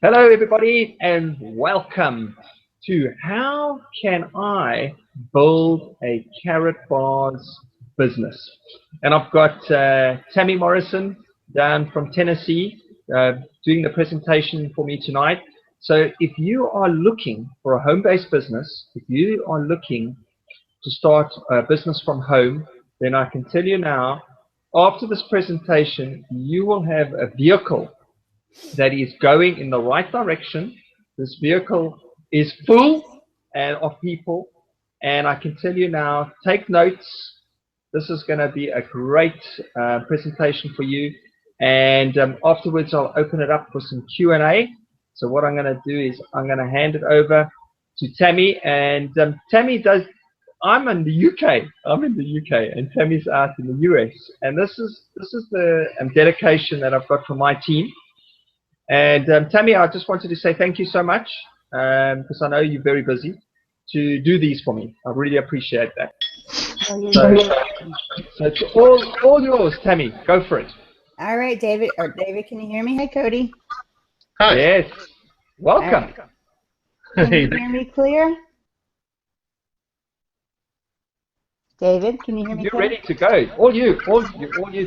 Hello, everybody, and welcome to How Can I Build a Karatbars Business? And I've got Tammy Morrison down from Tennessee doing the presentation for me tonight. So, if you are looking for a home based business, if you are looking to start a business from home, then I can tell you now, after this presentation, you will have a vehicle that is going in the right direction. This vehicle is full of people, and I can tell you now, take notes. This is going to be a great presentation for you. And afterwards, I'll open it up for some Q&A. So what I'm going to do is I'm going to hand it over to Tammy. And Tammy does. I'm in the UK. I'm in the UK, and Tammy's out in the US. And this is the dedication that I've got from my team. And Tammy, I just wanted to say thank you so much because I know you're very busy to do these for me. I really appreciate that. Oh, you're So, very so it's all yours, Tammy. Go for it. all right, David. Or David, can you hear me? Hi, Cody. Hi. Yes. All Welcome. right. Can Hey, you hear me clear? David, can you hear me You're clear? ready to go. All you,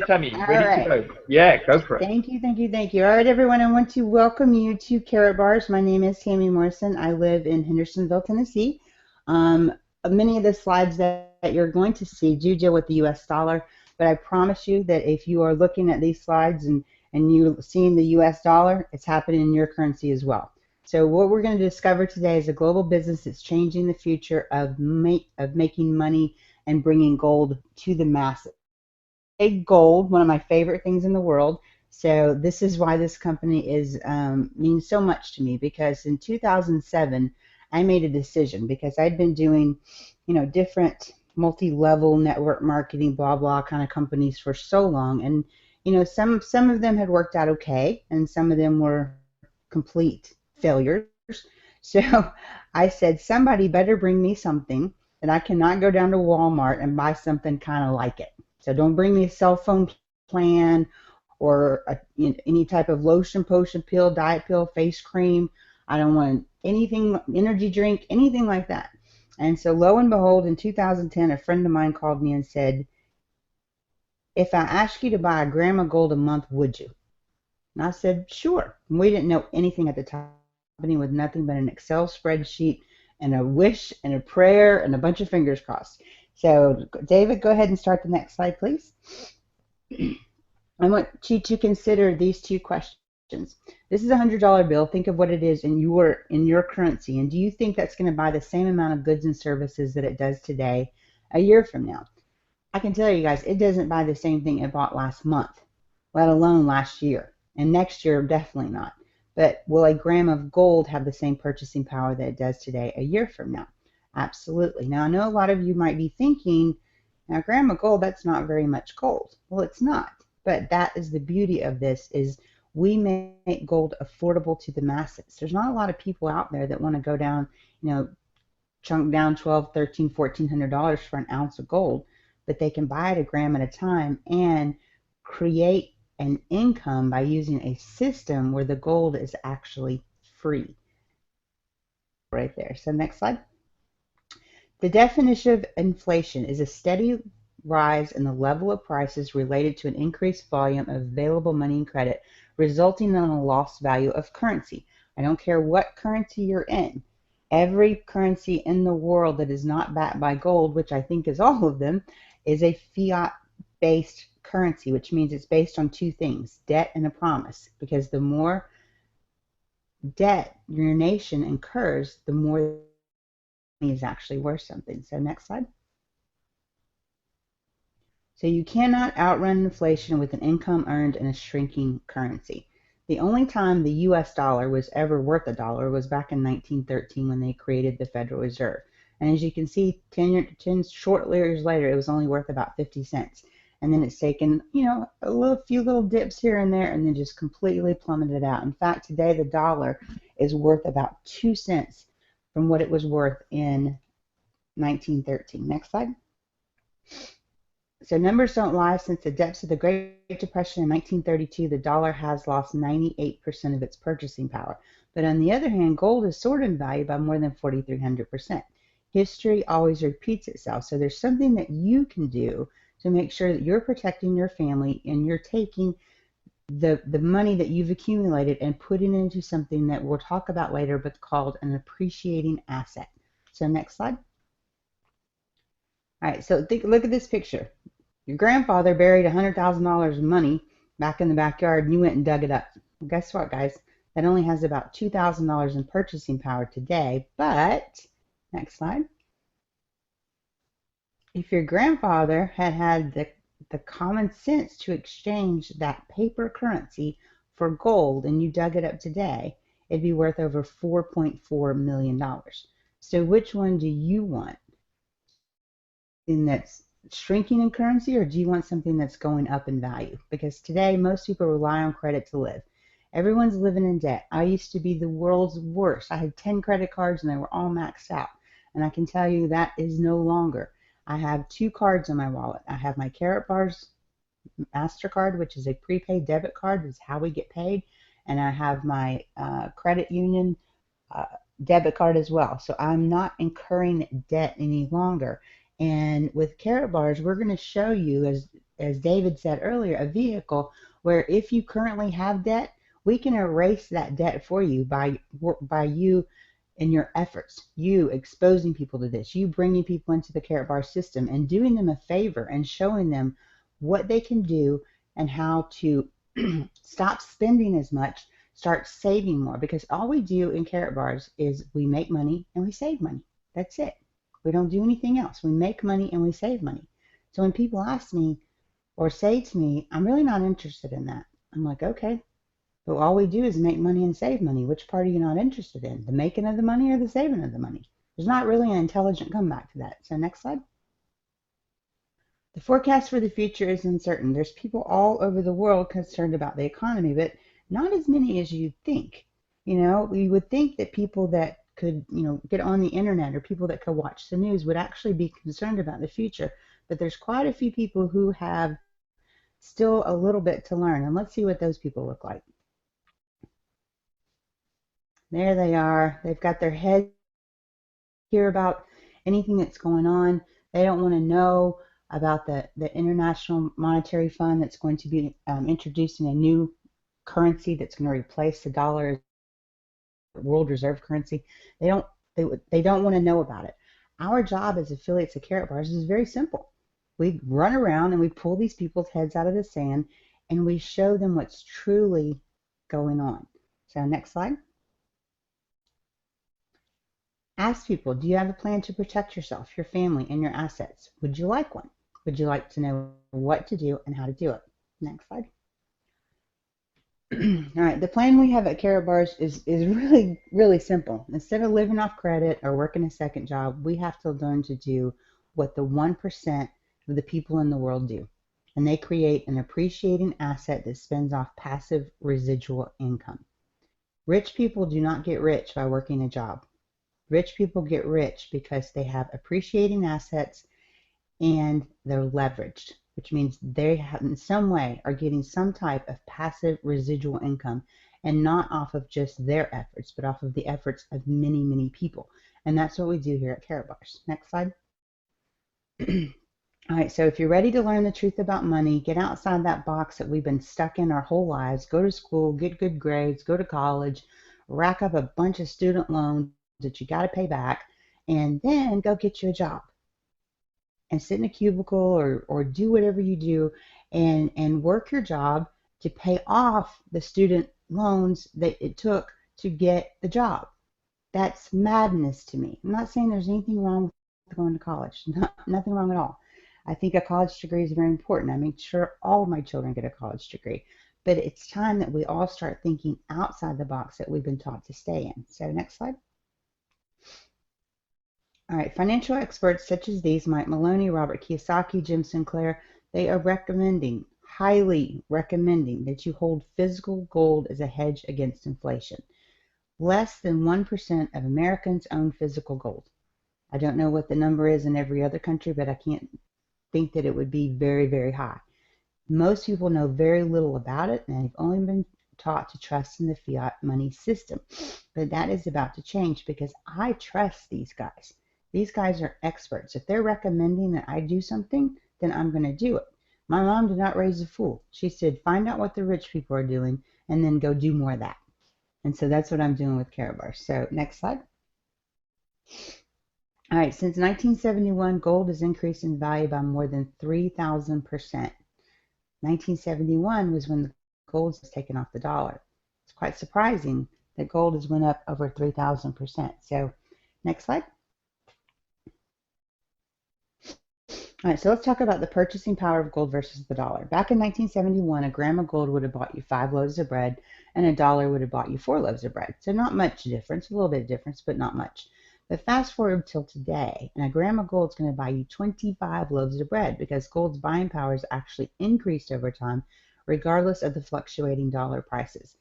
Tammy. All Ready to right. go. Yeah, go for it. Thank you, thank you, thank you. All right, everyone. I want to welcome you to Karatbars. My name is Tammy Morrison. I live in Hendersonville, Tennessee. Many of the slides that you're going to see do deal with the U.S. dollar, but I promise you that if you are looking at these slides and you're seeing the U.S. dollar, it's happening in your currency as well. So what we're going to discover today is a global business that's changing the future of making money and bringing gold to the masses. Gold, one of my favorite things in the world. So this is why this company is means so much to me, because in 2007 I made a decision because I'd been doing, different multi-level network marketing, blah blah kind of companies for so long, and some of them had worked out okay, and some of them were complete failures. So I said, somebody better bring me something that I cannot go down to Walmart and buy something kind of like it. So don't bring me a cell phone plan or any type of lotion, potion, pill, diet pill, face cream. I don't want anything, energy drink, anything like that. And so lo and behold, in 2010, a friend of mine called me and said, if I asked you to buy a gram of gold a month, would you? And I said, sure. And we didn't know anything at the time, with nothing but an Excel spreadsheet and a wish and a prayer and a bunch of fingers crossed. So, David, go ahead and start the next slide, please. I want you to consider these two questions. This is a $100 bill. Think of what it is in your currency, and do you think that's going to buy the same amount of goods and services that it does today a year from now? I can tell you guys, it doesn't buy the same thing it bought last month, let alone last year. And next year, definitely not. But will a gram of gold have the same purchasing power that it does today a year from now? Absolutely. Now, I know a lot of you might be thinking, now, a gram of gold, that's not very much gold. Well, it's not. But that is the beauty of this, is we make gold affordable to the masses. There's not a lot of people out there that want to go down, chunk down $1,200, $1,300, $1,400 for an ounce of gold, but they can buy it a gram at a time and create an income by using a system where the gold is actually free. Right there. So next slide. The definition of inflation is a steady rise in the level of prices related to an increased volume of available money and credit, resulting in a lost value of currency. I don't care what currency you're in. Every currency in the world that is not backed by gold, which I think is all of them, is a fiat-based currency, which means it's based on two things, debt and a promise, because the more debt your nation incurs, the more is actually worth something. So next slide. So you cannot outrun inflation with an income earned in a shrinking currency. The only time the US dollar was ever worth a dollar was back in 1913 when they created the Federal Reserve. And as you can see, 10 short years later, it was only worth about 50 cents. And then it's taken, a few little dips here and there, and then just completely plummeted out. In fact, today the dollar is worth about 2 cents from what it was worth in 1913. Next slide. So numbers don't lie. Since the depths of the Great Depression in 1932, the dollar has lost 98% of its purchasing power. But on the other hand, gold has soared in value by more than 4,300%. History always repeats itself. So there's something that you can do to make sure that you're protecting your family and you're taking the money that you've accumulated and putting it into something that we'll talk about later, but called an appreciating asset. So next slide. All right, so look at this picture. Your grandfather buried $100,000 in money back in the backyard, and you went and dug it up. Well, guess what, guys? That only has about $2,000 in purchasing power today. But next slide. If your grandfather had the common sense to exchange that paper currency for gold and you dug it up today, it'd be worth over $4.4 million. So which one do you want? Something that's shrinking in currency, or do you want something that's going up in value? Because today most people rely on credit to live. Everyone's living in debt. I used to be the world's worst. I had 10 credit cards and they were all maxed out. And I can tell you that is no longer. I have 2 cards on my wallet. I have my Karatbars MasterCard, which is a prepaid debit card. It's how we get paid. And I have my credit union debit card as well. So I'm not incurring debt any longer. And with Karatbars, we're going to show you, as David said earlier, a vehicle where if you currently have debt, we can erase that debt for you by you and your efforts, you exposing people to this, you bringing people into the Karatbar system and doing them a favor and showing them what they can do and how to stop spending as much, start saving more. Because all we do in Karatbars is we make money and we save money. That's it. We don't do anything else. We make money and we save money. So when people ask me or say to me, I'm really not interested in that, I'm like, okay. But all we do is make money and save money. Which part are you not interested in? The making of the money or the saving of the money? There's not really an intelligent comeback to that. So next slide. The forecast for the future is uncertain. There's people all over the world concerned about the economy, but not as many as you'd think. You know, we would think that people that could, get on the internet or people that could watch the news would actually be concerned about the future. But there's quite a few people who have still a little bit to learn. And let's see what those people look like. There they are. They've got their heads here about anything that's going on. They don't want to know about the International Monetary Fund that's going to be introducing a new currency that's going to replace the dollar, world reserve currency. They don't want to know about it. Our job as affiliates of Karatbars is very simple. We run around and we pull these people's heads out of the sand and we show them what's truly going on. So next slide. Ask people, do you have a plan to protect yourself, your family, and your assets? Would you like one? Would you like to know what to do and how to do it? Next slide. All right, the plan we have at Karatbars is really, really simple. Instead of living off credit or working a second job, we have to learn to do what the 1% of the people in the world do. And they create an appreciating asset that spins off passive residual income. Rich people do not get rich by working a job. Rich people get rich because they have appreciating assets and they're leveraged, which means they have, in some way, are getting some type of passive residual income, and not off of just their efforts, but off of the efforts of many, many people. And that's what we do here at Karatbars. Next slide. All right, so if you're ready to learn the truth about money, get outside that box that we've been stuck in our whole lives, go to school, get good grades, go to college, rack up a bunch of student loans that you got to pay back, and then go get you a job and sit in a cubicle or do whatever you do and work your job to pay off the student loans that it took to get the job. That's madness to me. I'm not saying there's anything wrong with going to college. Nothing wrong at all. I think a college degree is very important. I make sure all of my children get a college degree. But it's time that we all start thinking outside the box that we've been taught to stay in. So next slide. All right, financial experts such as these, Mike Maloney, Robert Kiyosaki, Jim Sinclair, they are recommending, highly recommending, that you hold physical gold as a hedge against inflation. Less than 1% of Americans own physical gold. I don't know what the number is in every other country, but I can't think that it would be very, very high. Most people know very little about it, and they've only been taught to trust in the fiat money system. But that is about to change because I trust these guys. These guys are experts. If they're recommending that I do something, then I'm going to do it. My mom did not raise a fool. She said, find out what the rich people are doing and then go do more of that. And so that's what I'm doing with Karatbars. So next slide. All right, since 1971, gold has increased in value by more than 3,000%. 1971 was when the gold was taken off the dollar. It's quite surprising that gold has went up over 3,000%. So next slide. All right, so let's talk about the purchasing power of gold versus the dollar. Back in 1971, a gram of gold would have bought you 5 loaves of bread, and a dollar would have bought you 4 loaves of bread. So not much difference, a little bit of difference, but not much. But fast forward till today, and a gram of gold is going to buy you 25 loaves of bread because gold's buying power has actually increased over time, regardless of the fluctuating dollar prices.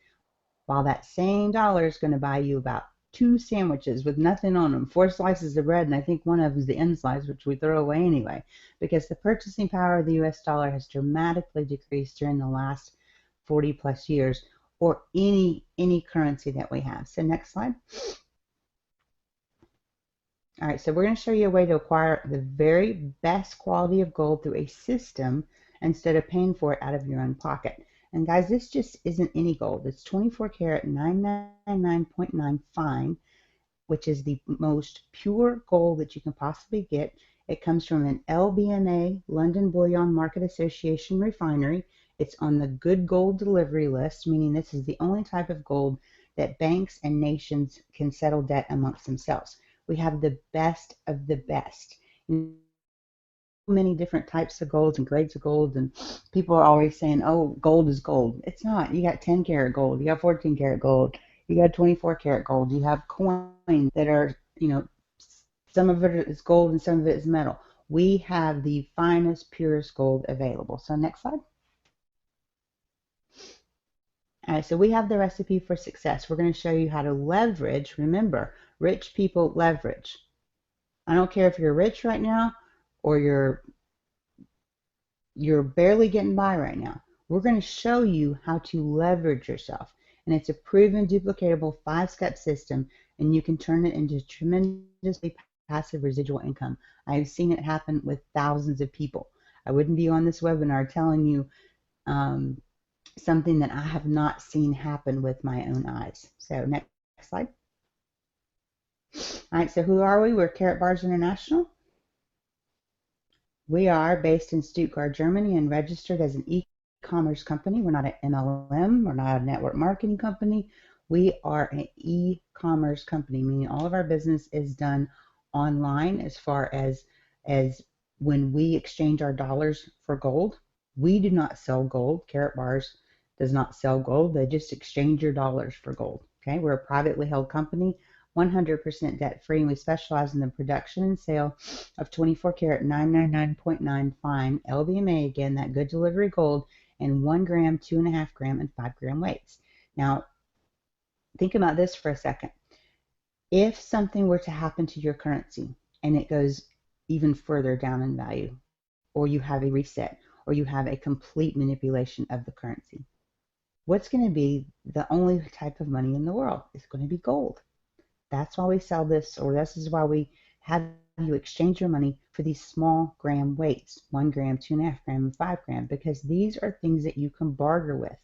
While that same dollar is going to buy you about 2 sandwiches with nothing on them, 4 slices of bread, and I think one of them is the end slice, which we throw away anyway, because the purchasing power of the US dollar has dramatically decreased during the last 40 plus years, or any currency that we have. So next slide. All right, so we're going to show you a way to acquire the very best quality of gold through a system instead of paying for it out of your own pocket. And guys, this just isn't any gold. It's 24 karat 999.9 fine, which is the most pure gold that you can possibly get. It comes from an LBMA, London Bullion Market Association refinery. It's on the good gold delivery list, meaning this is the only type of gold that banks and nations can settle debt amongst themselves. We have the best of the best. Many different types of golds and grades of gold, and people are always saying, oh, gold is gold. It's not. You got 10 karat gold, you got 14 karat gold, you got 24 karat gold, you have coins that are, some of it is gold and some of it is metal. We have the finest, purest gold available. So next slide. All right, so we have the recipe for success. We're going to show you how to leverage. Remember, rich people leverage. I don't care if you're rich right now or you're barely getting by right now. We're going to show you how to leverage yourself. And it's a proven, duplicatable 5-step system, and you can turn it into tremendously passive residual income. I've seen it happen with thousands of people. I wouldn't be on this webinar telling you something that I have not seen happen with my own eyes. So next slide. All right, so who are we? We're Karatbars International. We are based in Stuttgart, Germany, and registered as an e-commerce company. We're not an MLM. We're not a network marketing company. We are an e-commerce company, meaning all of our business is done online as far as when we exchange our dollars for gold. We do not sell gold. Karatbars does not sell gold. They just exchange your dollars for gold. Okay, we're a privately held company, 100% debt free, and we specialize in the production and sale of 24 karat 999.9 fine LBMA, again, that good delivery gold, in 1 gram, 2.5 gram, and 5 gram weights. Now, think about this for a second. If something were to happen to your currency and it goes even further down in value, or you have a reset, or you have a complete manipulation of the currency, what's going to be the only type of money in the world? It's going to be gold. That's why we sell this, or this is why we have you exchange your money for these small gram weights, 1 gram, 2.5 gram, and 5 gram, because these are things that you can barter with.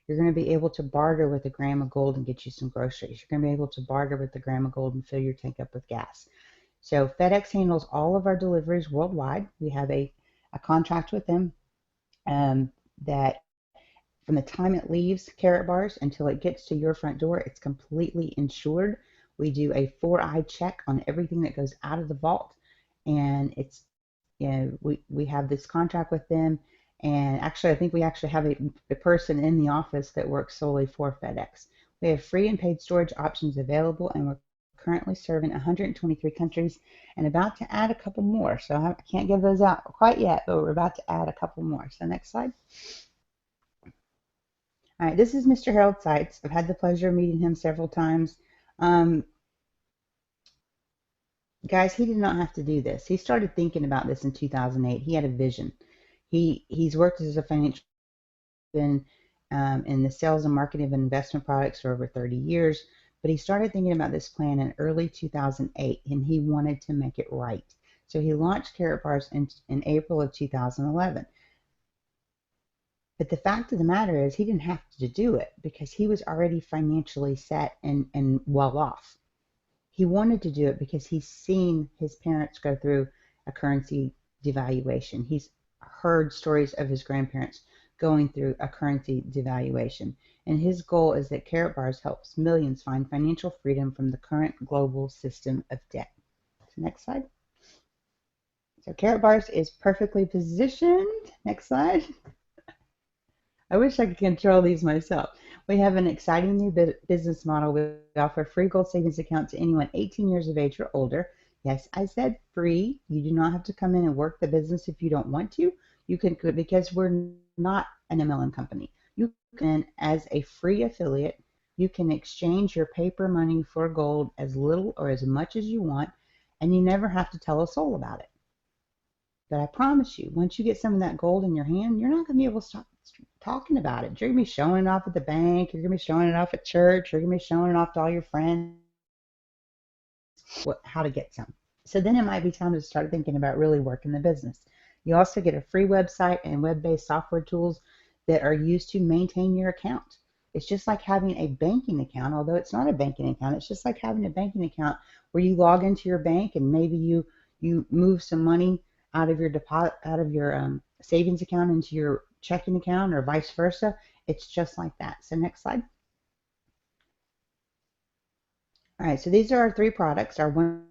You're going to be able to barter with a gram of gold and get you some groceries. You're going to be able to barter with a gram of gold and fill your tank up with gas. So FedEx handles all of our deliveries worldwide. We have a contract with them that from the time it leaves Karatbars until it gets to your front door, it's completely insured. We do a 4-eye check on everything that goes out of the vault, and it's, we have this contract with them. And actually, I think we actually have a person in the office that works solely for FedEx. We have free and paid storage options available, and we're currently serving 123 countries and about to add a couple more. So I can't give those out quite yet, but we're about to add a couple more. So next slide. All right, this is Mr. Harold Seitz. I've had the pleasure of meeting him several times. Guys, he did not have to do this. He started thinking about this in 2008. He had a vision. He's worked as a financial been in the sales and marketing of investment products for over 30 years, but he started thinking about this plan in early 2008, and he wanted to make it right. So he launched Karatbars in April of 2011. But the fact of the matter is, he didn't have to do it because he was already financially set and well off. He wanted to do it because he's seen his parents go through a currency devaluation. He's heard stories of his grandparents going through a currency devaluation. And his goal is that Karatbars helps millions find financial freedom from the current global system of debt. So next slide. So Karatbars is perfectly positioned. Next slide. I wish I could control these myself. We have an exciting new business model. We offer a free gold savings account to anyone 18 years of age or older. Yes, I said free. You do not have to come in and work the business if you don't want to. You can, because we're not an MLM company. You can, as a free affiliate, you can exchange your paper money for gold as little or as much as you want, and you never have to tell a soul about it. But I promise you, once you get some of that gold in your hand, you're not going to be able to stop talking about it. You're going to be showing it off at the bank. You're going to be showing it off at church. You're going to be showing it off to all your friends how to get some. So then it might be time to start thinking about really working the business. You also get a free website and web-based software tools that are used to maintain your account. It's just like having a banking account, although it's not a banking account. It's just like having a banking account where you log into your bank and maybe you move some money out of your deposit, out of your savings account into your checking account, or vice versa. It's just like that. So next slide. All right, so these are our three products, our 1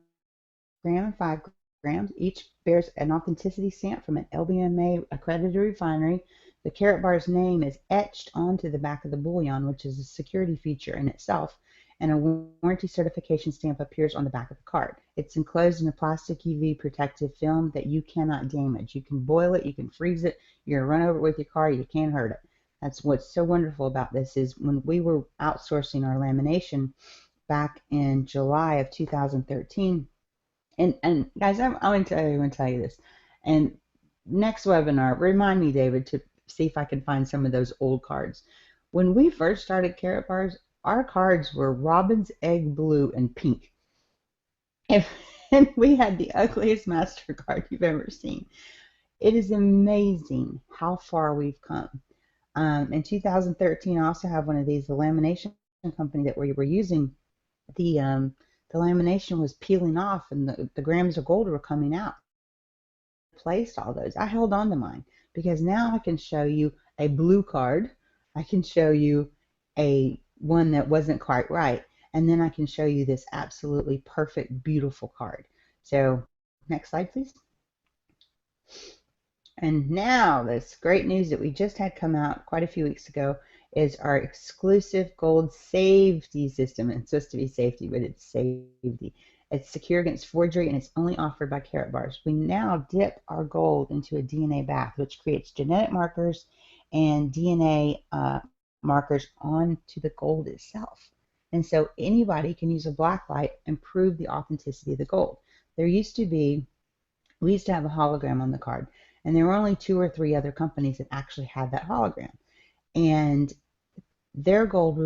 gram and 5 grams. Each bears an authenticity stamp from an LBMA accredited refinery. The Karatbars name is etched onto the back of the bullion, which is a security feature in itself, and a warranty certification stamp appears on the back of the card. It's enclosed in a plastic UV protective film that you cannot damage. You can boil it, you can freeze it, you're gonna run over it with your car, you can't hurt it. That's what's so wonderful about this is when we were outsourcing our lamination back in July of 2013, and guys, I'm going to tell you this. And next webinar, remind me, David, to see if I can find some of those old cards. When we first started Karatbars, our cards were robin's egg blue and pink. And, and we had the ugliest MasterCard you've ever seen. It is amazing how far we've come. In 2013, I also have one of these, the lamination company that we were using. The lamination was peeling off and the grams of gold were coming out. Replaced all those. I held on to mine because now I can show you a blue card. I can show you a one that wasn't quite right, and then I can show you this absolutely perfect, beautiful card. So next slide, please. And now this great news that we just had come out quite a few weeks ago is our exclusive gold safety system. It's supposed to be safety, but it's safety. It's secure against forgery, and it's only offered by Karatbars. We now dip our gold into a DNA bath, which creates genetic markers and DNA markers onto the gold itself. And so anybody can use a black light and prove the authenticity of the gold. We used to have a hologram on the card, and there were only 2 or 3 other companies that actually had that hologram. And their gold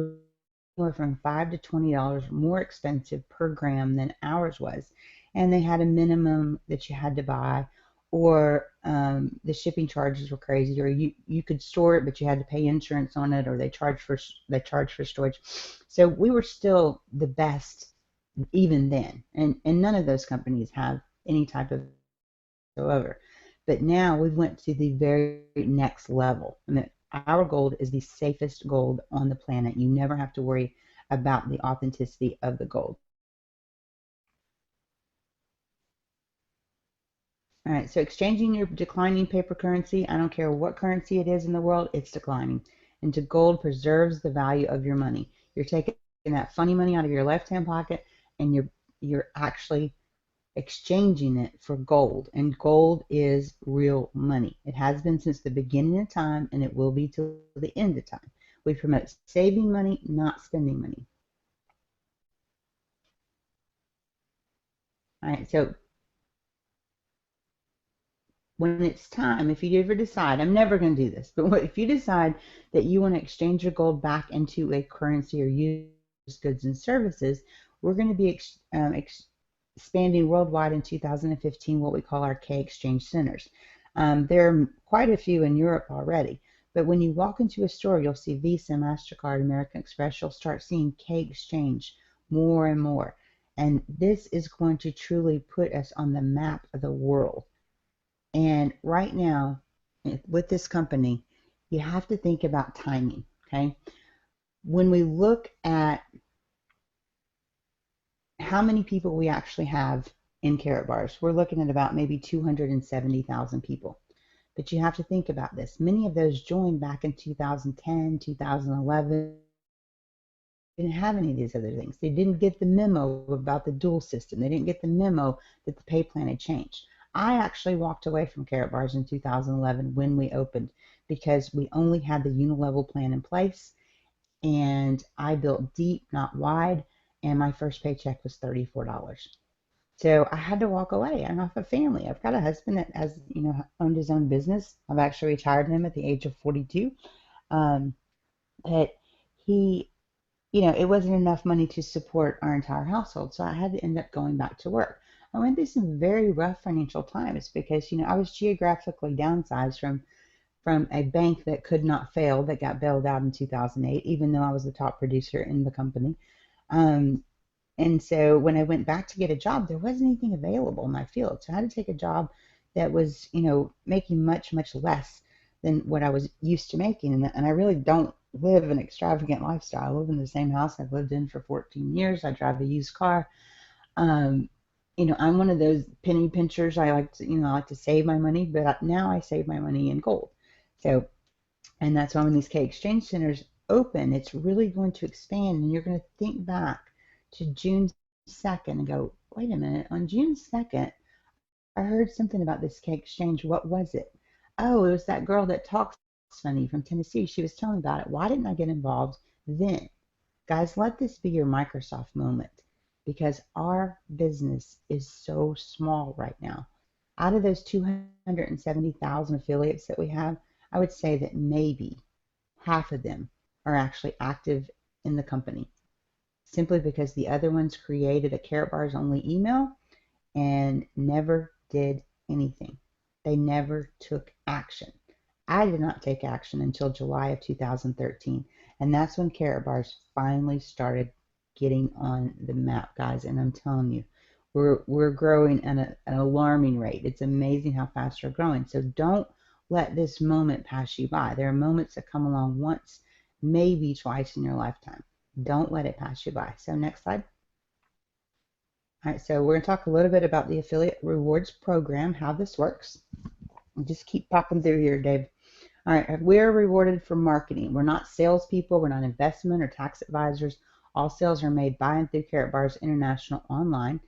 was from $5 to $20 more expensive per gram than ours was. And they had a minimum that you had to buy, or the shipping charges were crazy, or you could store it, but you had to pay insurance on it, or they charged for storage. So we were still the best even then. And none of those companies have any type of whatsoever. But now we went to the very next level. I mean, our gold is the safest gold on the planet. You never have to worry about the authenticity of the gold. All right, so exchanging your declining paper currency, I don't care what currency it is in the world, it's declining. Into gold preserves the value of your money. You're taking that funny money out of your left-hand pocket, and you're actually exchanging it for gold, and gold is real money. It has been since the beginning of time, and it will be till the end of time. We promote saving money, not spending money. All right, so when it's time, if you ever decide, I'm never going to do this, but if you decide that you want to exchange your gold back into a currency or use goods and services, we're going to be expanding worldwide in 2015 what we call our K exchange centers. There are quite a few in Europe already, but when you walk into a store, you'll see Visa, MasterCard, American Express. You'll start seeing K exchange more and more. And this is going to truly put us on the map of the world. And right now, with this company, you have to think about timing, okay? When we look at how many people we actually have in Karatbars, we're looking at about maybe 270,000 people. But you have to think about this. Many of those joined back in 2010, 2011, didn't have any of these other things. They didn't get the memo about the dual system. They didn't get the memo that the pay plan had changed. I actually walked away from Karatbars in 2011 when we opened because we only had the unilevel plan in place, and I built deep, not wide, and my first paycheck was $34. So I had to walk away. I'm off a family. I've got a husband that has, owned his own business. I've actually retired him at the age of 42. Um, but he it wasn't enough money to support our entire household. So I had to end up going back to work. I went through some very rough financial times because, I was geographically downsized from a bank that could not fail that got bailed out in 2008, even though I was the top producer in the company. And so when I went back to get a job, there wasn't anything available in my field. So I had to take a job that was, making much, much less than what I was used to making. And I really don't live an extravagant lifestyle. I live in the same house I've lived in for 14 years. I drive a used car. Um, I'm one of those penny pinchers. I like to, I like to save my money, but now I save my money in gold. So, and that's why when these K exchange centers open, it's really going to expand, and you're going to think back to June 2nd and go, wait a minute, on June 2nd, I heard something about this K exchange. What was it? Oh, it was that girl that talks funny from Tennessee. She was telling me about it. Why didn't I get involved then? Guys, let this be your Microsoft moment because our business is so small right now. Out of those 270,000 affiliates that we have, I would say that maybe half of them are actually active in the company simply because the other ones created a Karatbars only email and never did anything. They never took action. I did not take action until July of 2013, and that's when Karatbars finally started getting on the map, guys. And I'm telling you, we're growing at an alarming rate. It's amazing how fast we're growing. So don't let this moment pass you by. There are moments that come along once, maybe twice in your lifetime. Don't let it pass you by. So next slide. All right, so we're going to talk a little bit about the affiliate rewards program, how this works. Just keep popping through here, Dave. All right, we're rewarded for marketing. We're not salespeople. We're not investment or tax advisors. All sales are made by and through Karatbars International online.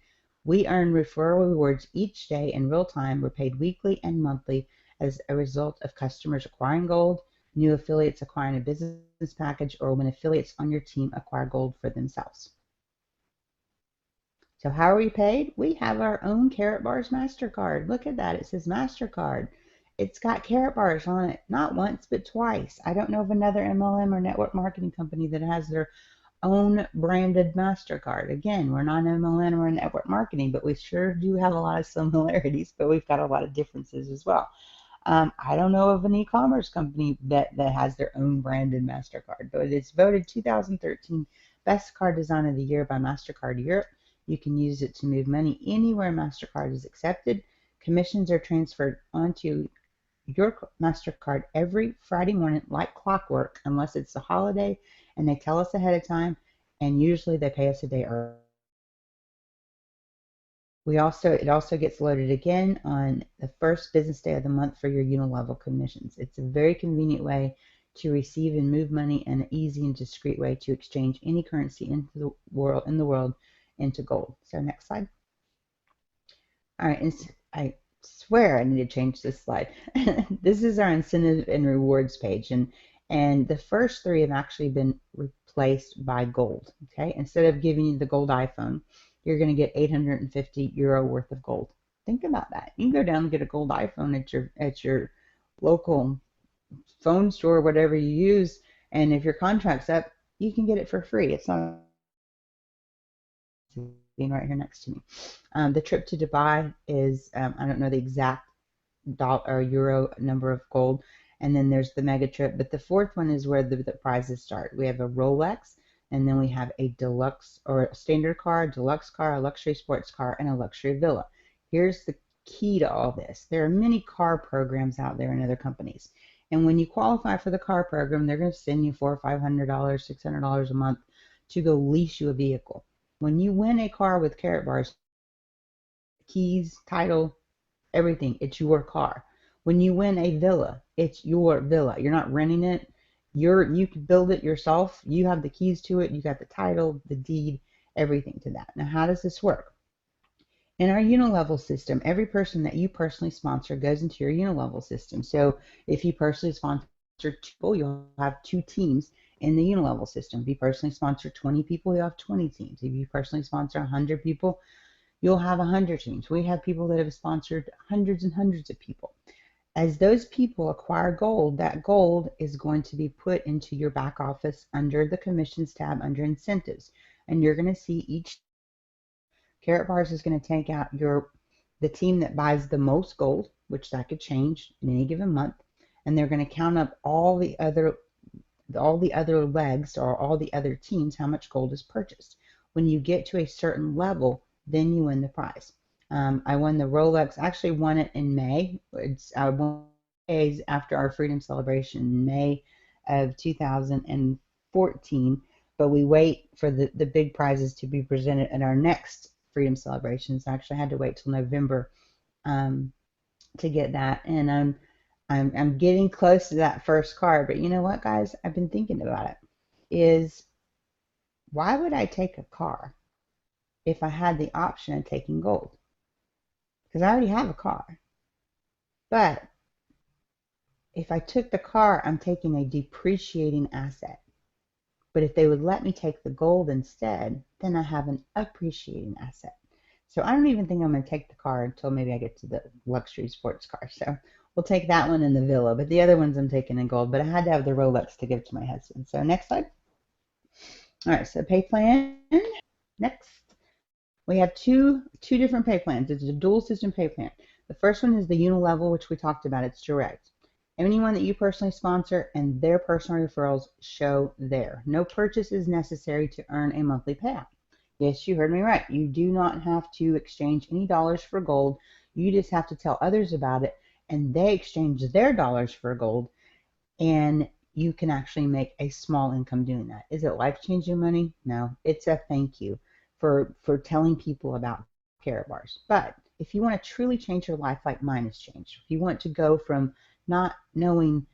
We earn referral rewards each day in real time. We're paid weekly and monthly as a result of customers acquiring gold, new affiliates acquiring a business package, or when affiliates on your team acquire gold for themselves. So how are we paid? We have our own Karatbars MasterCard. Look at that. It says MasterCard. It's got Karatbars on it, not once, but twice. I don't know of another MLM or network marketing company that has their own branded MasterCard. Again, we're not an MLM or network marketing, but we sure do have a lot of similarities, but we've got a lot of differences as well. I don't know of an e-commerce company that has their own branded MasterCard, but it's voted 2013 Best Card Design of the Year by MasterCard Europe. You can use it to move money anywhere MasterCard is accepted. Commissions are transferred onto your MasterCard every Friday morning like clockwork, unless it's a holiday and they tell us ahead of time, and usually they pay us a day early. It also gets loaded again on the first business day of the month for your unilevel commissions. It's a very convenient way to receive and move money and an easy and discreet way to exchange any currency in the world into gold. So next slide. All right, and I swear I need to change this slide. This is our incentive and rewards page, and the first three have actually been replaced by gold. Okay, instead of giving you the gold iPhone, you're going to get €850 worth of gold. Think about that. You can go down and get a gold iPhone at your local phone store, whatever you use, and if your contract's up, you can get it for free. It's not sitting right here next to me. The trip to Dubai is, I don't know the exact dollar or euro number of gold, and then there's the mega trip. But the fourth one is where the prizes start. We have a Rolex, and then we have a deluxe or a standard car, a deluxe car, a luxury sports car, and a luxury villa. Here's the key to all this. There are many car programs out there in other companies. And when you qualify for the car program, they're going to send you $400 or $500, $600 a month to go lease you a vehicle. When you win a car with Karatbars, keys, title, everything, it's your car. When you win a villa, it's your villa. You're not renting it. You can build it yourself. You have the keys to it. You got the title, the deed, everything to that. Now, how does this work? In our unilevel system, every person that you personally sponsor goes into your unilevel system. So if you personally sponsor 2 people, you'll have 2 teams in the unilevel system. If you personally sponsor 20 people, you'll have 20 teams. If you personally sponsor 100 people, you'll have 100 teams. We have people that have sponsored hundreds and hundreds of people. As those people acquire gold, that gold is going to be put into your back office under the commissions tab under incentives. And you're going to see each Karatbars is going to take out the team that buys the most gold, which that could change in any given month, and they're going to count up all the other legs or all the other teams, how much gold is purchased. When you get to a certain level, then you win the prize. I won the Rolex. I actually won it in May. I won days after our freedom celebration in May of 2014. But we wait for the big prizes to be presented at our next freedom celebrations. I actually had to wait till November to get that, and I'm getting close to that first car. But you know what, guys? I've been thinking about it. Is why would I take a car if I had the option of taking gold? Because I already have a car. But if I took the car, I'm taking a depreciating asset. But if they would let me take the gold instead, then I have an appreciating asset. So I don't even think I'm going to take the car until maybe I get to the luxury sports car. So we'll take that one in the villa, but the other ones I'm taking in gold. But I had to have the Rolex to give to my husband. So next slide. All right, so pay plan. Next. We have two different pay plans. It's a dual system pay plan. The first one is the unilevel, which we talked about. It's direct. Anyone that you personally sponsor and their personal referrals show there. No purchase is necessary to earn a monthly payout. Yes, you heard me right. You do not have to exchange any dollars for gold. You just have to tell others about it, and they exchange their dollars for gold, and you can actually make a small income doing that. Is it life-changing money? No. It's a thank you for telling people about Karatbars. But if you want to truly change your life like mine has changed, if you want to go from not knowing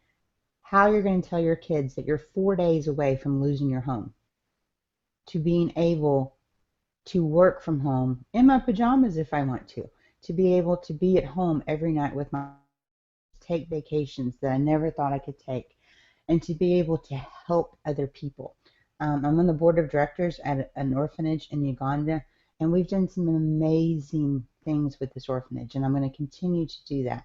how you're going to tell your kids that you're 4 days away from losing your home, to being able to work from home in my pajamas if I want to be able to be at home every night with my take vacations that I never thought I could take, and to be able to help other people. I'm on the board of directors at an orphanage in Uganda, and we've done some amazing things with this orphanage, and I'm going to continue to do that.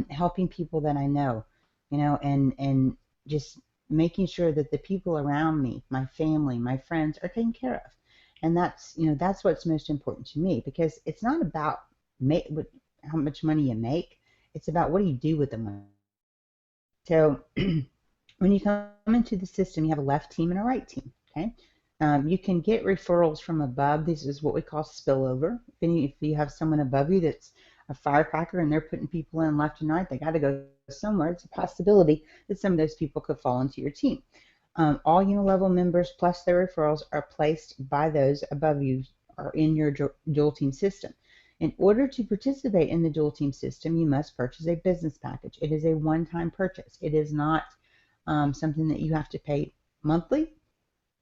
Helping people that I know, and just making sure that the people around me, my family, my friends, are taken care of. And that's what's most important to me, because it's not about how much money you make. It's about what do you do with the money. So when you come into the system, you have a left team and a right team. Okay. You can get referrals from above. This is what we call spillover. If you have someone above you that's a firecracker and they're putting people in left and right, they got to go somewhere. It's a possibility that some of those people could fall into your team. All unilevel members plus their referrals are placed by those above you or in your dual team system. In order to participate in the dual team system, you must purchase a business package. It is a one-time purchase. It is not something that you have to pay monthly,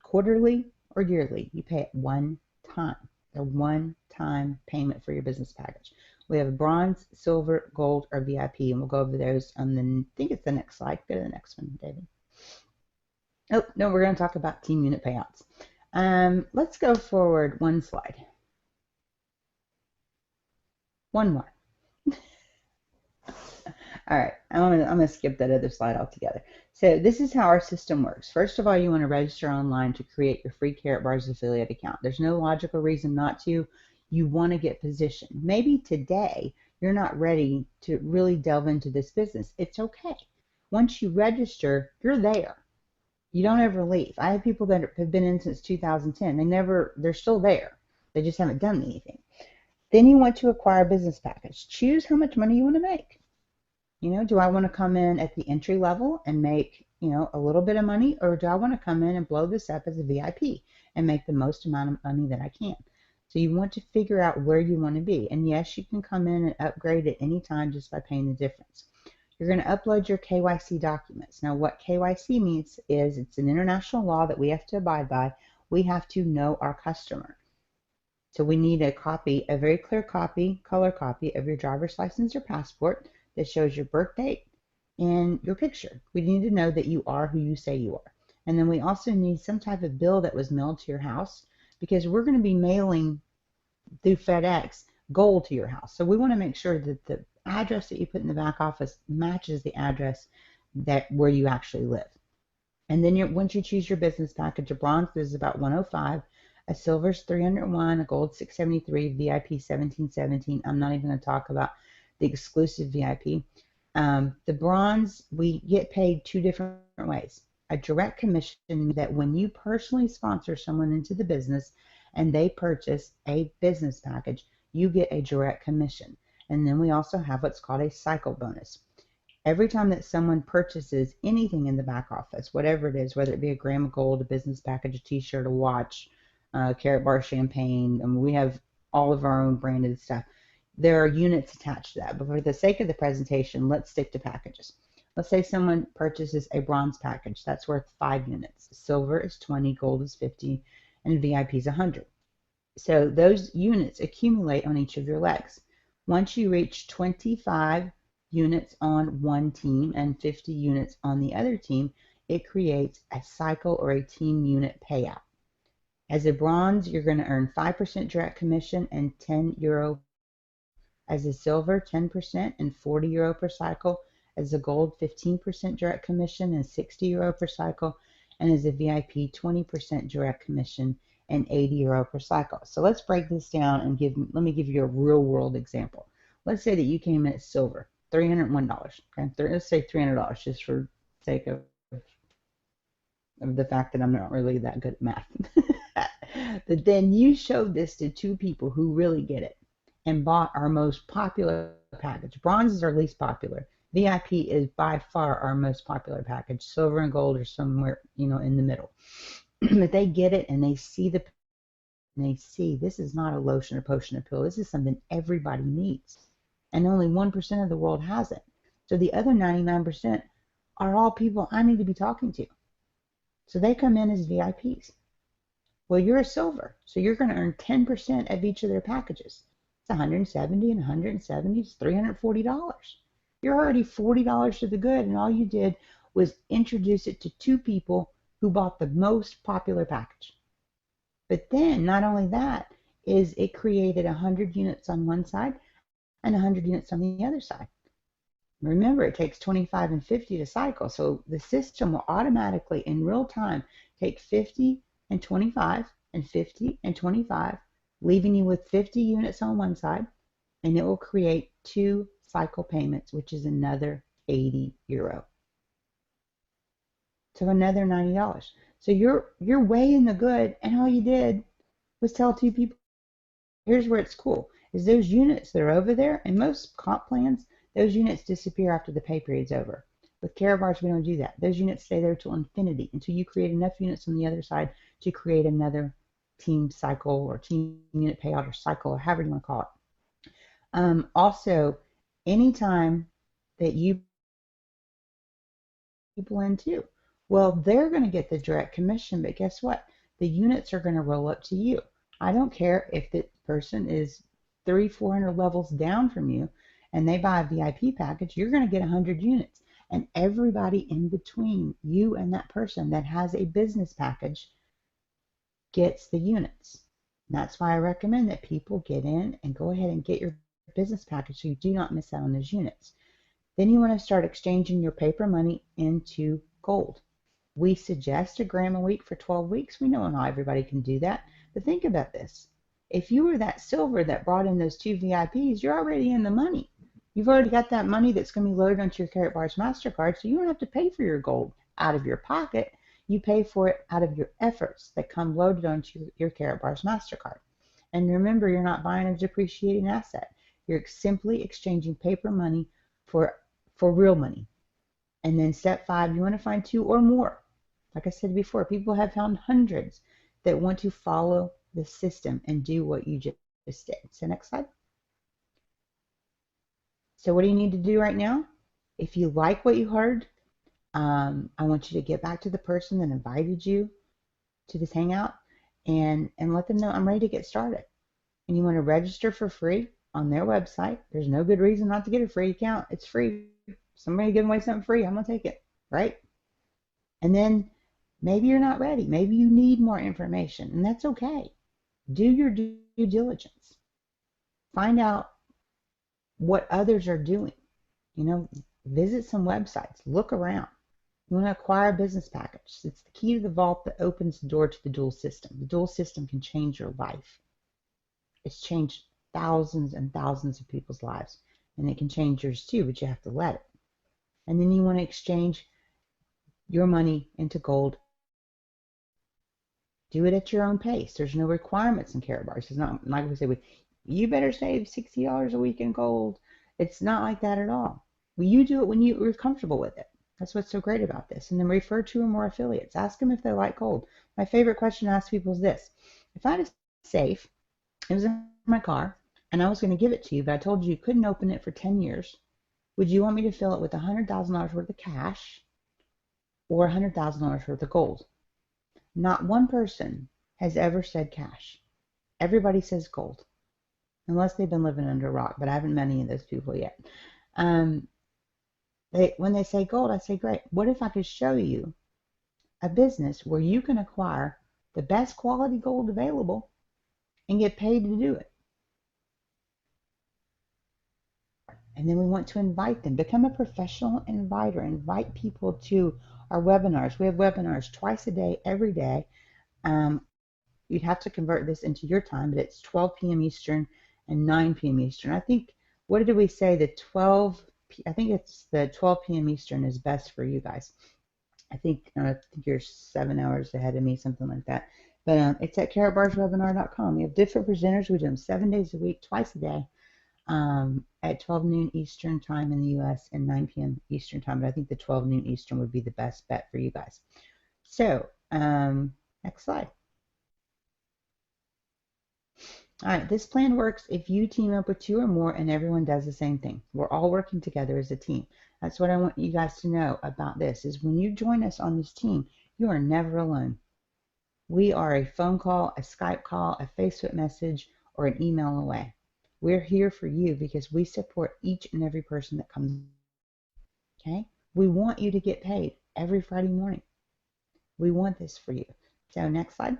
quarterly, or yearly. You pay it one time. A one-time payment for your business package. We have bronze, silver, gold, or VIP, and we'll go over those on I think it's the next slide. Go to the next one, David. Oh, no, we're going to talk about team unit payouts. Let's go forward one slide. One more. All right, I'm gonna skip that other slide altogether. So this is how our system works. First of all, you want to register online to create your free Karatbars affiliate account. There's no logical reason not to. You want to get positioned. Maybe today you're not ready to really delve into this business. It's okay. Once you register, you're there. You don't ever leave. I have people that have been in since 2010. They're still there. They just haven't done anything. Then you want to acquire a business package. Choose how much money you want to make. Do I want to come in at the entry level and make, a little bit of money, or do I want to come in and blow this up as a VIP and make the most amount of money that I can? So you want to figure out where you want to be. And yes, you can come in and upgrade at any time just by paying the difference. You're going to upload your KYC documents. Now, what KYC means is it's an international law that we have to abide by. We have to know our customer. So we need a copy, a very clear copy, color copy of your driver's license or passport that shows your birth date and your picture. We need to know that you are who you say you are. And then we also need some type of bill that was mailed to your house, because we're going to be mailing through FedEx gold to your house. So we want to make sure that the address that you put in the back office matches the address where you actually live. And then once you choose your business package, a bronze is about 105, a silver is 301, a gold 673, VIP 1717. I'm not even going to talk about the exclusive VIP. The bronze, we get paid two different ways. A direct commission, that when you personally sponsor someone into the business and they purchase a business package, you get a direct commission. And then we also have what's called a cycle bonus. Every time that someone purchases anything in the back office, whatever it is, whether it be a gram of gold, a business package, a t-shirt, a watch, Karatbar champagne, and we have all of our own branded stuff. There are units attached to that, but for the sake of the presentation, let's stick to packages. Let's say someone purchases a bronze package. That's worth 5 units. Silver is 20, gold is 50, and VIP is 100. So those units accumulate on each of your legs. Once you reach 25 units on one team and 50 units on the other team, it creates a cycle or a team unit payout. As a bronze, you're going to earn 5% direct commission and €10. As a silver, 10% and €40 per cycle. As a gold, 15% direct commission and €60 per cycle. And as a VIP, 20% direct commission and €80 per cycle. So let's break this down and let me give you a real world example. Let's say that you came in at silver, $301. Okay? Let's say $300 just for sake of the fact that I'm not really that good at math. But then you showed this to two people who really get it and bought our most popular package. Bronze is our least popular. VIP is by far our most popular package. Silver and gold are somewhere, in the middle. But they get it and they see this is not a lotion or potion or pill. This is something everybody needs. And only 1% of the world has it. So the other 99% are all people I need to be talking to. So they come in as VIPs. Well, you're a silver, so you're going to earn 10% of each of their packages. It's 170 and 170 is $340. You're already $40 to the good, and all you did was introduce it to two people who bought the most popular package. But then, not only that, is it created 100 units on one side and 100 units on the other side. Remember, it takes 25 and 50 to cycle, so the system will automatically, in real time, take 50 and 25 and 50 and 25, leaving you with 50 units on one side, and it will create 2 cycle payments, which is another €80. So another $90. So you're way in the good, and all you did was tell two people. Here's where it's cool, is those units that are over there, in most comp plans, those units disappear after the pay period's over. With Karatbars, we don't do that. Those units stay there till infinity, until you create enough units on the other side to create another team cycle or team unit payout or cycle, or however you want to call it. Also, anytime that you people in too, well, they're going to get the direct commission, but guess what? The units are going to roll up to you. I don't care if the person is 300-400 levels down from you and they buy a VIP package, you're going to get 100 units. And everybody in between you and that person that has a business package gets the units. And that's why I recommend that people get in and go ahead and get your business package so you do not miss out on those units. Then you want to start exchanging your paper money into gold. We suggest a gram a week for 12 weeks. We know not everybody can do that. But think about this. If you were that silver that brought in those 2 VIPs, you're already in the money. You've already got that money that's going to be loaded onto your Karatbars MasterCard, so you don't have to pay for your gold out of your pocket. You pay for it out of your efforts that come loaded onto your Karatbars MasterCard. And remember, you're not buying a depreciating asset. You're simply exchanging paper money for real money. And then step 5, you want to find 2 or more. Like I said before, people have found hundreds that want to follow the system and do what you just did. So next slide. So what do you need to do right now? If you like what you heard, I want you to get back to the person that invited you to this hangout and let them know I'm ready to get started. And you want to register for free on their website. There's no good reason not to get a free account. It's free. Somebody giving away something free, I'm going to take it, right? And then maybe you're not ready. Maybe you need more information, and that's okay. Do your due diligence. Find out what others are doing. You know, visit some websites. Look around. You want to acquire a business package. It's the key to the vault that opens the door to the dual system. The dual system can change your life. It's changed thousands and thousands of people's lives, and it can change yours too, but you have to let it. And then you want to exchange your money into gold. Do it at your own pace. There's no requirements in Karatbars. It's not like we say, you better save $60 a week in gold. It's not like that at all. Well, you do it when you're comfortable with it. That's what's so great about this. And then refer 2 or more affiliates. Ask them if they like gold. My favorite question to ask people is this. If I had a safe, it was in my car, and I was going to give it to you, but I told you couldn't open it for 10 years, would you want me to fill it with $100,000 worth of cash or $100,000 worth of gold? Not one person has ever said cash. Everybody says gold, unless they've been living under a rock, but I haven't met any of those people yet. When they say gold, I say, great. What if I could show you a business where you can acquire the best quality gold available and get paid to do it? And then we want to invite them. Become a professional inviter. Invite people to our webinars. We have webinars twice a day, every day. You'd have to convert this into your time, but it's 12 p.m. Eastern and 9 p.m. Eastern. I think, what did we say? I think it's the 12 p.m. Eastern is best for you guys. I think you're 7 hours ahead of me, something like that. But it's at karatbarswebinar.com. We have different presenters. We do them 7 days a week, twice a day. At 12 noon Eastern time in the U.S. and 9 p.m. Eastern time, but I think the 12 noon Eastern would be the best bet for you guys. So, next slide. All right, this plan works if you team up with 2 or more and everyone does the same thing. We're all working together as a team. That's what I want you guys to know about this, is when you join us on this team, you are never alone. We are a phone call, a Skype call, a Facebook message, or an email away. We're here for you because we support each and every person that comes. Okay? We want you to get paid every Friday morning. We want this for you. So next slide.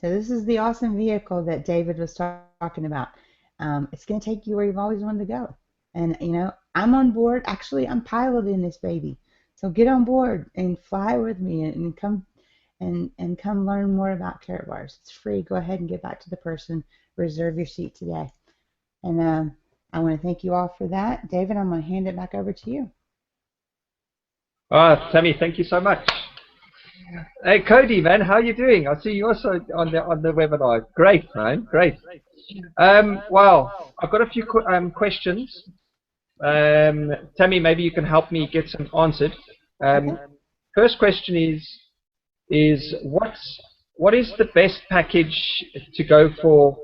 So this is the awesome vehicle that David was talking about. It's going to take you where you've always wanted to go. And, you know, I'm on board. Actually, I'm piloting this baby. So get on board and fly with me and come come learn more about Karatbars. It's free. Go ahead and get back to the person. Reserve your seat today. And I want to thank you all for that. David, I'm going to hand it back over to you. Tammy, thank you so much. Hey, Cody, man, how are you doing? I see you also on the webinar. Great, man, great. Well, I've got a few questions. Tammy, maybe you can help me get some answered. Okay. First question is what is the best package to go for?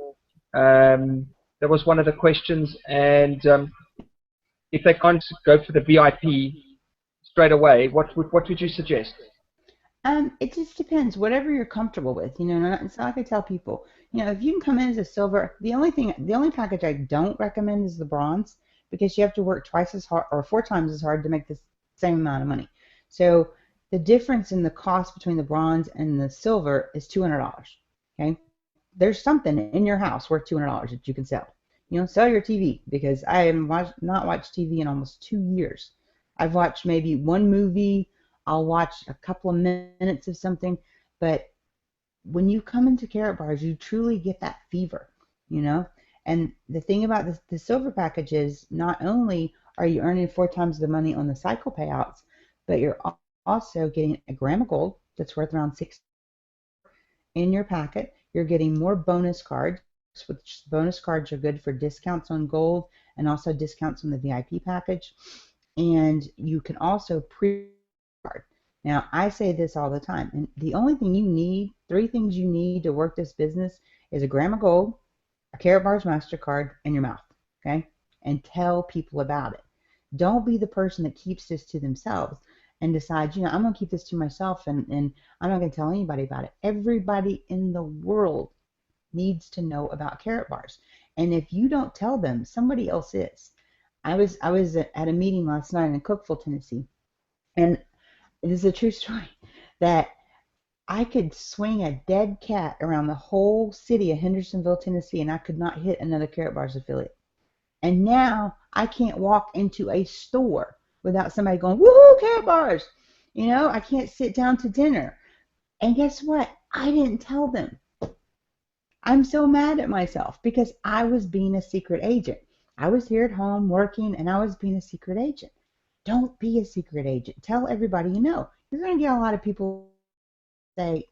That was one of the questions, and if they can't go for the VIP straight away, what would you suggest? It just depends. Whatever you're comfortable with, you know. It's not like I tell people, you know, if you can come in as a silver, the only package I don't recommend is the bronze, because you have to work twice as hard or 4 times as hard to make the same amount of money. So the difference in the cost between the bronze and the silver is $200. Okay, there's something in your house worth $200 that you can sell. Sell your TV, because I have not watched TV in almost 2 years. I've watched maybe one movie. I'll watch a couple of minutes of something, but when you come into Karatbars, you truly get that fever, you know. And the thing about the silver package is, not only are you earning 4 times the money on the cycle payouts, but you're also getting a gram of gold that's worth around 6 in your packet. You're getting more bonus cards, which bonus cards are good for discounts on gold and also discounts on the VIP package. And you can also pre-card. Now, I say this all the time, and the only thing you need, 3 things you need to work this business, is a gram of gold, a Karatbars MasterCard, and your mouth, okay? And tell people about it. Don't be the person that keeps this to themselves and decides, I'm going to keep this to myself and I'm not going to tell anybody about it. Everybody in the world needs to know about Karatbars. And if you don't tell them, somebody else is. I was at a meeting last night in Cookeville, Tennessee, and it is a true story that I could swing a dead cat around the whole city of Hendersonville, Tennessee, and I could not hit another Karatbars affiliate. And now I can't walk into a store without somebody going, woohoo, Karatbars! I can't sit down to dinner. And guess what? I didn't tell them. I'm so mad at myself because I was being a secret agent. I was here at home working, and I was being a secret agent. Don't be a secret agent. Tell everybody you know. You're going to get a lot of people say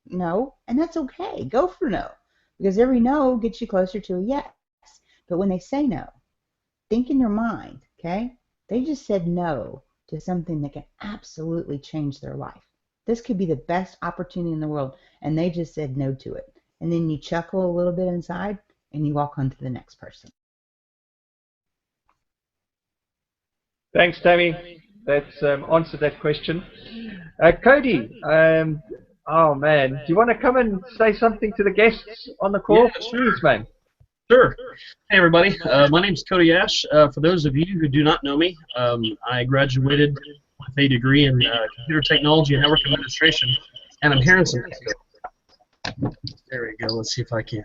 no, and that's okay. Go for no, because every no gets you closer to a yes. But when they say no, think in your mind, okay? They just said no to something that can absolutely change their life. This could be the best opportunity in the world, and they just said no to it. And then you chuckle a little bit inside, and you walk on to the next person. Thanks, Tammy. That's answered that question. Cody, oh man, do you want to come and say something to the guests on the call? Yeah, sure. Please, man. Sure. Hey, everybody. My name is Cody Ash. For those of you who do not know me, I graduated with a degree in computer technology and network administration, and I'm here in some. There we go. Let's see if I can.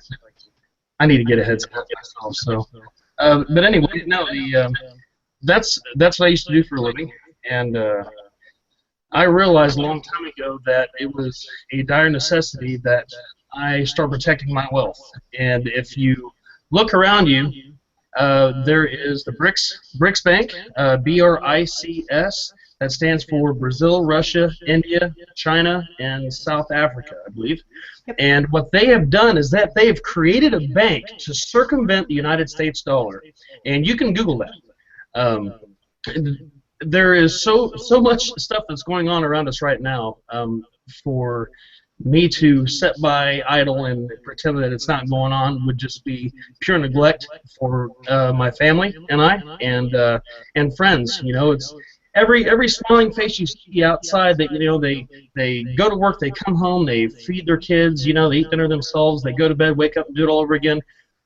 I need to get a headset myself. So, but anyway, no, that's what I used to do for a living, and I realized a long time ago that it was a dire necessity that I start protecting my wealth. And if you look around you, there is the BRICS Bank, BRICS. That stands for Brazil, Russia, India, China, and South Africa, I believe. And what they have done is that they have created a bank to circumvent the United States dollar. And you can Google that. There is so much stuff that's going on around us right now for me to sit by idle and pretend that it's not going on would just be pure neglect for my family and I and friends. It's every smiling face you see outside that they go to work, they come home, they feed their kids, they eat dinner themselves, they go to bed, wake up and do it all over again.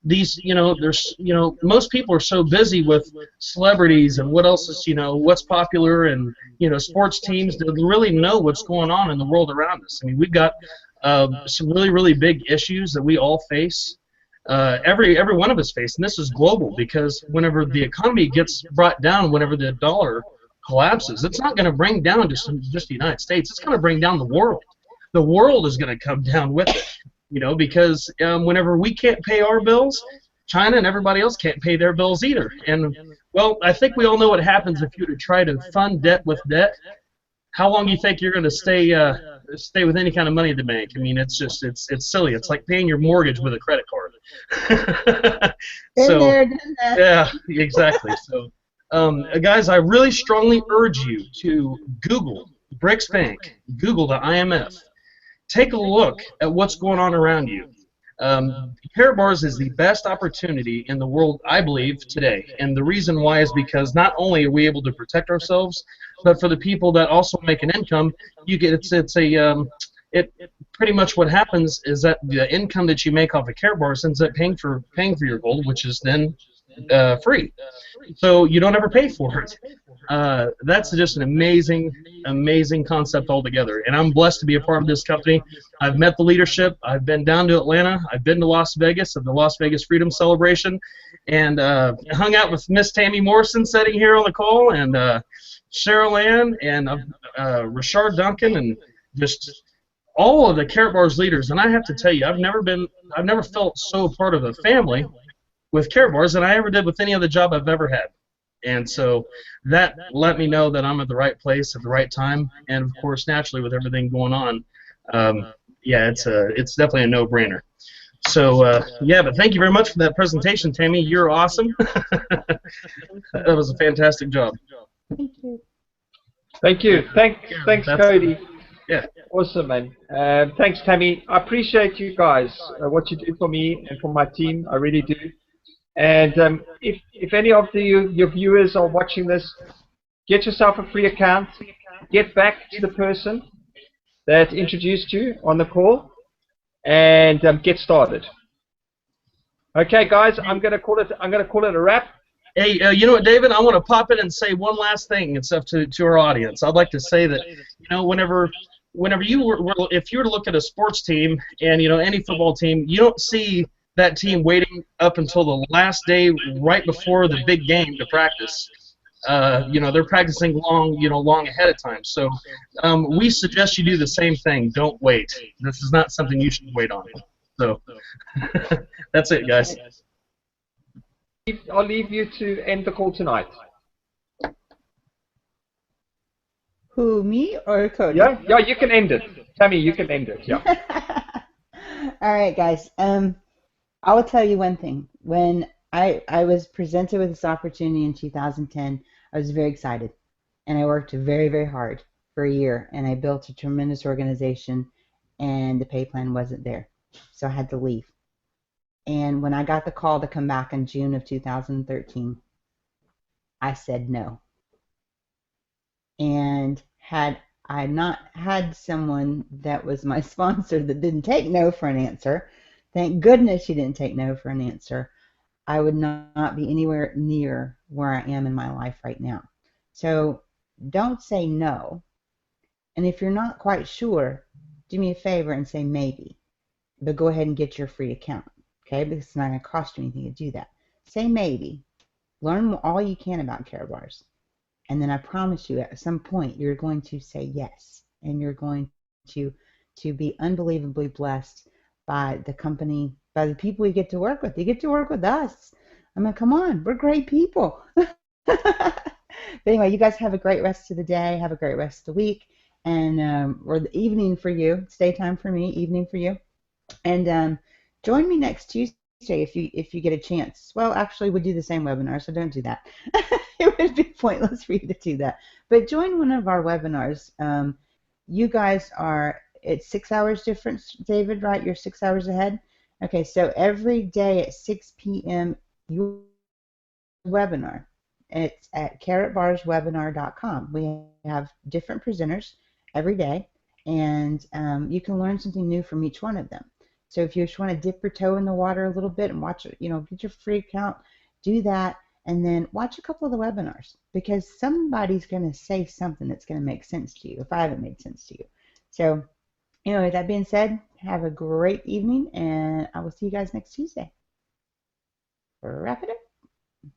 These, there's, most people are so busy with celebrities and what else is, what's popular and, sports teams to really know what's going on in the world around us. I mean, we've got some really big issues that we all face. Every one of us face, and this is global because whenever the economy gets brought down, whenever the dollar collapses, it's not going to bring down just the United States. It's going to bring down the world. The world is going to come down with it. Because whenever we can't pay our bills, China and everybody else can't pay their bills either. And, well, I think we all know what happens if you were to try to fund debt with debt. How long do you think you're going to stay with any kind of money in the bank? I mean, it's silly. It's like paying your mortgage with a credit card. Yeah, exactly. So, guys, I really strongly urge you to Google BRICS Bank, Google the IMF. Take a look at what's going on around you. Karatbars is the best opportunity in the world, I believe, today. And the reason why is because not only are we able to protect ourselves, but for the people that also make an income, you get it pretty much what happens is that the income that you make off of Karatbars ends up paying for your gold, which is then free. So you don't ever pay for it. That's just an amazing, amazing concept altogether. And I'm blessed to be a part of this company. I've met the leadership. I've been down to Atlanta. I've been to Las Vegas at the Las Vegas Freedom Celebration, and hung out with Miss Tammy Morrison sitting here on the call, and Cheryl Ann, and Rashard Duncan, and just all of the Karatbars leaders. And I have to tell you, I've never felt so part of a family with Karatbars than I ever did with any other job I've ever had. And so that let me know that I'm at the right place at the right time. And of course, naturally, with everything going on, yeah, it's definitely a no-brainer. So yeah, but thank you very much for that presentation, Tammy. You're awesome. That was a fantastic job. Thank you. Thank you. Thanks, Cody. Yeah. Awesome, man. Thanks, Tammy. I appreciate you guys, what you do for me and for my team. I really do. And if any of your viewers are watching this, get yourself a free account. Get back to the person that introduced you on the call, and get started. Okay, guys, I'm gonna call it a wrap. Hey, you know what, David? I want to pop in and say one last thing and stuff to our audience. I'd like to say that, you know, whenever if you were to look at a sports team and, you know, any football team, you don't see that team waiting up until the last day right before the big game to practice. You know, they're practicing long ahead of time. So we suggest you do the same thing. Don't wait. This is not something you should wait on. So that's it, guys. I'll leave you to end the call tonight. Who, me or Cody? Yeah, you can end it. Tammy, you can end it. Yeah. All right, guys. I will tell you one thing. When I was presented with this opportunity in 2010, I was very excited, and I worked very, very hard for a year, and I built a tremendous organization, and the pay plan wasn't there, so I had to leave. And when I got the call to come back in June of 2013, I said no. And had I not had someone that was my sponsor that didn't take no for an answer, thank goodness she didn't take no for an answer, I would not be anywhere near where I am in my life right now. So don't say no. And if you're not quite sure, do me a favor and say maybe. But go ahead and get your free account. Okay, because it's not going to cost you anything to do that. Say maybe. Learn all you can about Karatbars. And then I promise you, at some point, you're going to say yes. And you're going to be unbelievably blessed by the company, by the people you get to work with. You get to work with us. I mean, come on. We're great people. But anyway, you guys have a great rest of the day. Have a great rest of the week. And or the evening for you. It's daytime for me, evening for you. And join me next Tuesday if you get a chance. Well, actually, we do the same webinar, so don't do that. It would be pointless for you to do that. But join one of our webinars. You guys are, it's 6 hours difference, David, right? You're 6 hours ahead? Okay, so every day at 6 p.m. your webinar. It's at karatbarswebinar.com. We have different presenters every day, and you can learn something new from each one of them. So if you just want to dip your toe in the water a little bit and watch, you know, get your free account, do that, and then watch a couple of the webinars, because somebody's going to say something that's going to make sense to you if I haven't made sense to you. So, you know, with that being said, have a great evening, and I will see you guys next Tuesday. Wrap it up.